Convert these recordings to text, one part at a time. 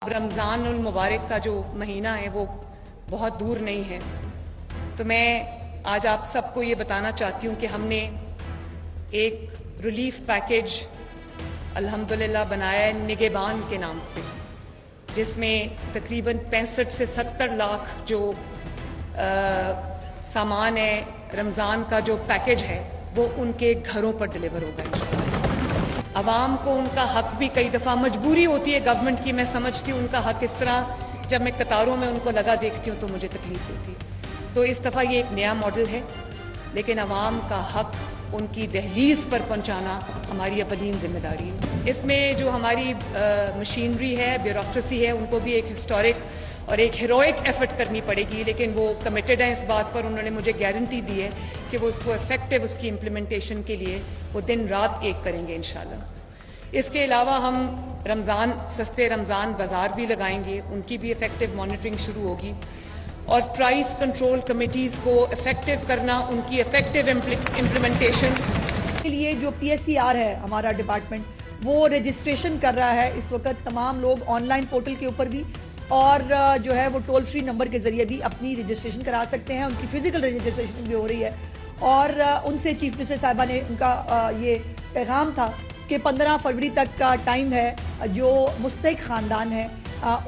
रमज़ान उल मुबारक का जो महीना है वो बहुत दूर नहीं है, तो मैं आज आप सबको ये बताना चाहती हूँ कि हमने एक रिलीफ पैकेज अल्हम्दुलिल्लाह बनाया है निगहबान के नाम से, जिसमें तकरीबन 65 से 70 लाख जो सामान है रमज़ान का जो पैकेज है वो उनके घरों पर डिलीवर होगा इंशाअल्लाह। आवाम को उनका हक भी कई दफ़ा मजबूरी होती है गवर्नमेंट की, मैं समझती हूँ उनका हक इस तरह जब मैं कतारों में उनको लगा देखती हूँ तो मुझे तकलीफ होती है। तो इस दफ़ा ये एक नया मॉडल है, लेकिन आवाम का हक उनकी दहलीज पर पहुँचाना हमारी अवलीन जिम्मेदारी है। इसमें जो हमारी मशीनरी है, ब्यूरोक्रेसी है, उनको भी एक हिस्टोरिक और एक हीरोइक एफर्ट करनी पड़ेगी, लेकिन वो कमिटेड हैं इस बात पर। उन्होंने मुझे गारंटी दी है कि वो उसको इफेक्टिव उसकी इम्प्लीमेंटेशन के लिए वो दिन रात एक करेंगे इंशाल्लाह। इसके अलावा हम सस्ते रमज़ान बाज़ार भी लगाएंगे, उनकी भी इफेक्टिव मॉनिटरिंग शुरू होगी, और प्राइस कंट्रोल कमेटीज़ को इफेक्टिव करना, उनकी इफेक्टिव इम्प्लीमेंटेशन के लिए जो PSCR है हमारा डिपार्टमेंट, वो रजिस्ट्रेशन कर रहा है इस वक्त। तमाम लोग ऑनलाइन पोर्टल के ऊपर भी और जो है वो टोल फ्री नंबर के ज़रिए भी अपनी रजिस्ट्रेशन करा सकते हैं। उनकी फ़िज़िकल रजिस्ट्रेशन भी हो रही है, और उनसे चीफ मिनिस्टर साहिबा ने उनका ये पैगाम था कि 15 फरवरी तक का टाइम है। जो मुस्तहिक ख़ानदान है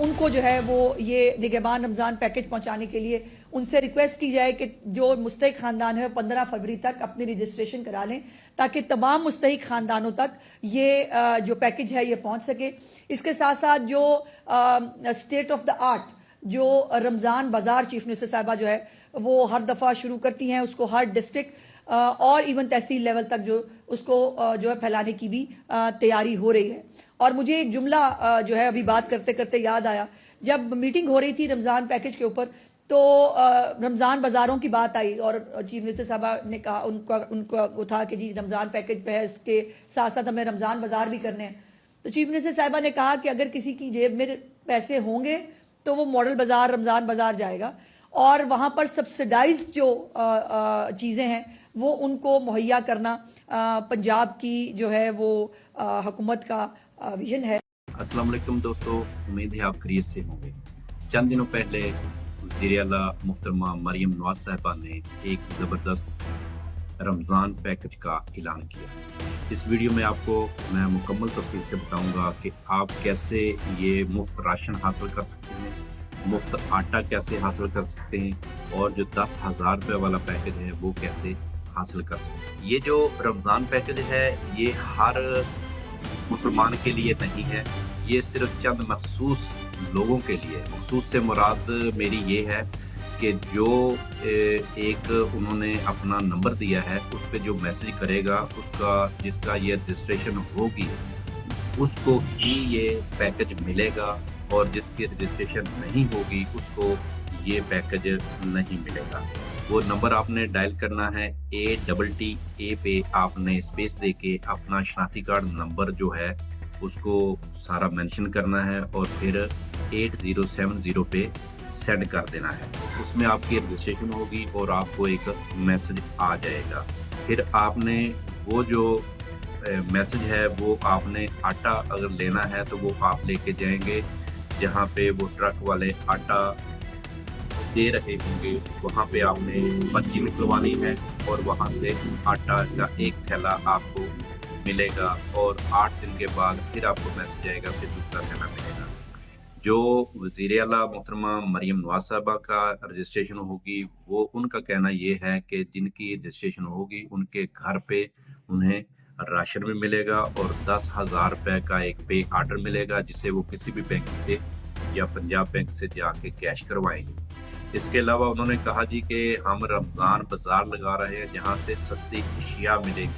उनको जो है वो ये निगहबान रमज़ान पैकेज पहुंचाने के लिए उनसे रिक्वेस्ट की जाए कि जो मुस्तहिक ख़ानदान है 15 फरवरी तक अपनी रजिस्ट्रेशन करा लें, ताकि तमाम मुस्तहिक ख़ानदानों तक ये जो पैकेज है ये पहुंच सके। इसके साथ साथ जो स्टेट ऑफ द आर्ट जो रमज़ान बाज़ार चीफ मिनिस्टर साहिबा जो है वो हर दफ़ा शुरू करती हैं, उसको हर डिस्ट्रिक्ट और इवन तहसील लेवल तक जो उसको जो है फैलाने की भी तैयारी हो रही है। और मुझे एक जुमला जो है अभी बात करते करते याद आया, जब मीटिंग हो रही थी रमज़ान पैकेज के ऊपर, तो रमज़ान बाज़ारों की बात आई और चीफ मिनिस्टर साहबा ने कहा, उनका वो था कि जी रमज़ान पैकेज पे है, इसके साथ साथ हमें रमज़ान बाज़ार भी करने हैं। तो चीफ मिनिस्टर साहबा ने कहा कि अगर किसी की जेब में पैसे होंगे तो वो मॉडल बाज़ार रमज़ान बाज़ार जाएगा, और वहाँ पर सब्सिडाइज जो चीज़ें हैं वो उनको मुहैया करना पंजाब की जो है वो हुकूमत का विजन है। अस्सलाम वालेकुम दोस्तों, उम्मीद है आप खैरियत से होंगे। चंद दिनों पहले वज़ीर आला मुहतरमा मरियम नवाज साहिबा ने एक ज़बरदस्त रमज़ान पैकेज का ऐलान किया। इस वीडियो में आपको मैं मुकम्मल तफसील से बताऊंगा कि आप कैसे ये मुफ्त राशन हासिल कर सकते हैं, मुफ्त आटा कैसे हासिल कर सकते हैं, और जो 10,000 रुपये वाला पैकेज है वो कैसे हासिल कर सकते हैं। ये जो रमज़ान पैकेज है ये हर मुसलमान के लिए नहीं है, ये सिर्फ चंद मखसूस लोगों के लिए। मखसूस से मुराद मेरी ये है कि जो एक उन्होंने अपना नंबर दिया है उस पर जो मैसेज करेगा उसका जिसका ये रजिस्ट्रेशन होगी उसको ही ये पैकेज मिलेगा, और जिसकी रजिस्ट्रेशन नहीं होगी उसको ये पैकेज नहीं मिलेगा। वो नंबर आपने डायल करना है ATTA पे आपने स्पेस देके अपना शनाख्ती कार्ड नंबर जो है उसको सारा मेंशन करना है, और फिर 8070 पे सेंड कर देना है। उसमें आपकी रजिस्ट्रेशन होगी और आपको एक मैसेज आ जाएगा। फिर आपने वो जो मैसेज है वो आपने आटा अगर लेना है तो वो आप लेके जाएंगे जहाँ पे वो ट्रक वाले आटा दे रहे होंगे, वहाँ पे आपने पर्ची निकलवानी है और वहाँ से आटा का एक थैला आपको मिलेगा, और 8 दिन के बाद फिर आपको मैसेज आएगा, फिर दूसरा थैला मिलेगा। जो वज़ीर आला मोहतरमा मरियम नवाज साहबा का रजिस्ट्रेशन होगी वो उनका कहना ये है कि जिनकी रजिस्ट्रेशन होगी उनके घर पे उन्हें राशन भी मिलेगा और 10,000 रुपये का एक पे आर्डर मिलेगा, जिसे वो किसी भी बैंक से या पंजाब बैंक से जाके कैश करवाएंगे। इसके अलावा उन्होंने कहा जी कि हम रमज़ान बाज़ार लगा रहे हैं जहाँ से सस्ती अशिया मिलेगी,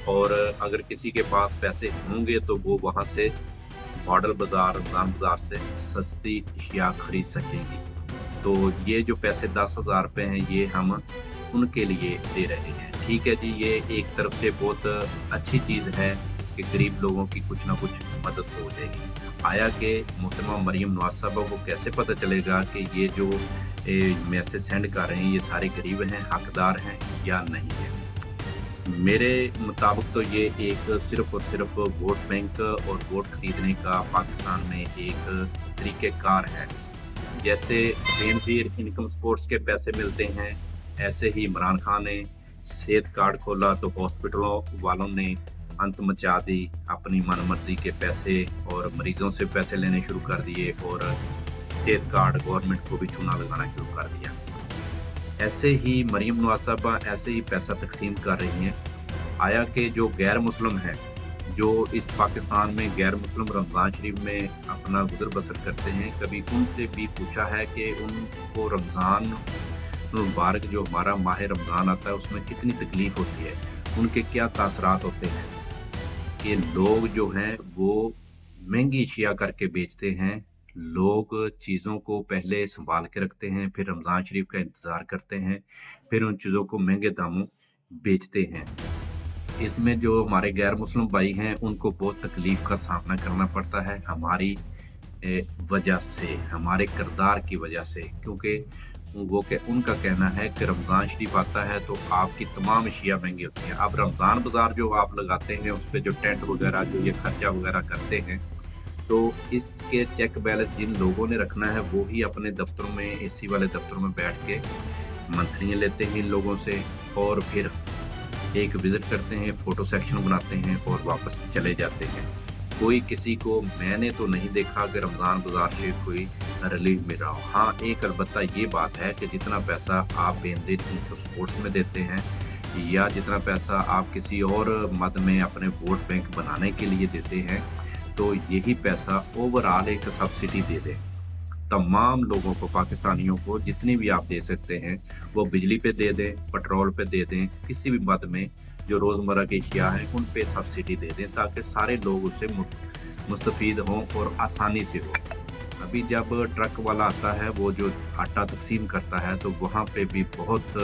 और अगर किसी के पास पैसे होंगे तो वो वहाँ से मॉडल बाज़ार रमज़ान बाज़ार से सस्ती अशिया खरीद सकेंगी। तो ये जो पैसे 10,000 रुपये हैं ये हम उनके लिए दे रहे हैं। ठीक है जी, ये एक तरफ से बहुत अच्छी चीज़ है कि गरीब लोगों की कुछ ना कुछ मदद हो जाएगी। आया कि मोहतरमा मरियम नवाज साहबा को कैसे पता चलेगा कि ये जो मैसेज सेंड कर रहे हैं ये सारे गरीब हैं, हकदार हैं या नहीं है। मेरे मुताबिक तो ये एक सिर्फ और सिर्फ वोट बैंक और वोट खरीदने का पाकिस्तान में एक तरीक़ेकार है। जैसे बेनज़ीर इनकम सपोर्ट्स के पैसे मिलते हैं, ऐसे ही इमरान खान ने सेहत कार्ड खोला तो हॉस्पिटलों वालों ने अंत मचा दी, अपनी मनमर्जी के पैसे और मरीजों से पैसे लेने शुरू कर दिए और सेहत कार्ड गवर्नमेंट को भी चूना लगाना शुरू कर दिया। ऐसे ही मरीम नवाज साहबा ऐसे ही पैसा तकसीम कर रही हैं। आया कि जो गैर मुस्लिम हैं, जो इस पाकिस्तान में गैर मुस्लिम रमज़ान शरीफ में अपना गुजर बसर करते हैं, कभी उनसे भी पूछा है कि उनको रमज़ान मुबारक जो हमारा माह रमज़ान आता है उसमें कितनी तकलीफ़ होती है, उनके क्या तासरात होते हैं कि लोग जो हैं वो महंगी अशिया करके बेचते हैं। लोग चीज़ों को पहले संभाल के रखते हैं, फिर रमज़ान शरीफ का इंतज़ार करते हैं, फिर उन चीज़ों को महंगे दामों बेचते हैं। इसमें जो हमारे गैर मुस्लिम भाई हैं उनको बहुत तकलीफ़ का सामना करना पड़ता है हमारी वजह से, हमारे किरदार की वजह से, क्योंकि उनका कहना है कि रमज़ान शरीफ आता है तो आपकी तमाम अशिया महंगी होती हैं। अब रमज़ान बाज़ार जो आप लगाते हैं उस पर जो टेंट वगैरह जो ये खर्चा वगैरह करते हैं, तो इसके चेक बैलेंस जिन लोगों ने रखना है वो ही अपने दफ्तरों में, एसी वाले दफ्तरों में बैठ के मंथलियाँ लेते हैं इन लोगों से और फिर एक विज़िट करते हैं, फ़ोटो सेक्शन बनाते हैं और वापस चले जाते हैं। कोई किसी को मैंने तो नहीं देखा कि रमज़ान बाज़ार से कोई रिलीफ मिल रहा हो। हाँ, एक अलबत्ता ये बात है कि जितना पैसा आप बेनज़ीर स्पोर्ट्स में देते हैं या जितना पैसा आप किसी और मद में अपने वोट बैंक बनाने के लिए देते हैं, तो यही पैसा ओवरऑल एक सब्सिडी दे दें तमाम लोगों को, पाकिस्तानियों को जितनी भी आप दे सकते हैं वो बिजली पे दे दें, पेट्रोल पे दे दें, किसी भी मद में जो रोज़मर्रा की अशिया हैं उन पे सब्सिडी दे दें ताकि सारे लोग उससे मुस्तफ़ीद हों और आसानी से हो। अभी जब ट्रक वाला आता है वो जो आटा तकसीम करता है तो वहाँ पे भी बहुत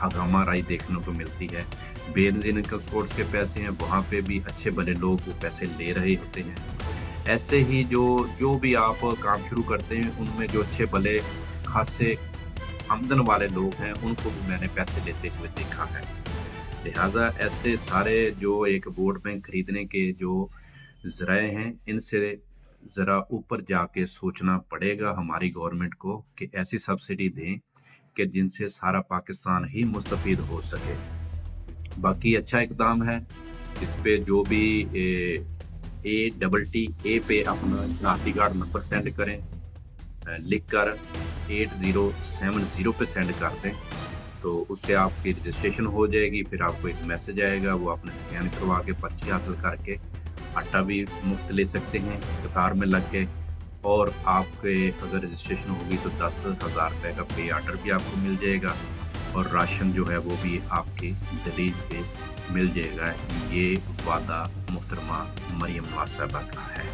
हंगामा राई देखने को मिलती है। बेनज़ीर इनकम सपोर्ट्स के पैसे हैं, वहाँ पे भी अच्छे भले लोग वो पैसे ले रहे होते हैं। ऐसे ही जो भी आप काम शुरू करते हैं उनमें जो अच्छे भले खासे आमदन वाले लोग हैं उनको भी मैंने पैसे लेते हुए देखा है। लिहाजा ऐसे सारे जो एक वोट बैंक खरीदने के जो ज़राए हैं इनसे ज़रा ऊपर जाके सोचना पड़ेगा हमारी गवर्नमेंट को कि ऐसी सब्सिडी दें कि जिनसे सारा पाकिस्तान ही मुस्तफ़ीद हो सके। बाकी अच्छा इक़दाम है, इस पे जो भी ATTA पे अपना शनाख्ती कार्ड नंबर सेंड करें, लिख कर 8070 पे सेंड कर दें तो उससे आपकी रजिस्ट्रेशन हो जाएगी। फिर आपको एक मैसेज आएगा, वो आपने स्कैन करवा के पर्ची हासिल करके आटा भी मुफ्त ले सकते हैं कतार में लग के, और आपके अगर रजिस्ट्रेशन होगी तो 10,000 रुपये का पे आर्डर भी आपको मिल जाएगा और राशन जो है वो भी आपके दलील पे मिल जाएगा। ये वादा मुहतरमा मरीम नवाज साहबा का है।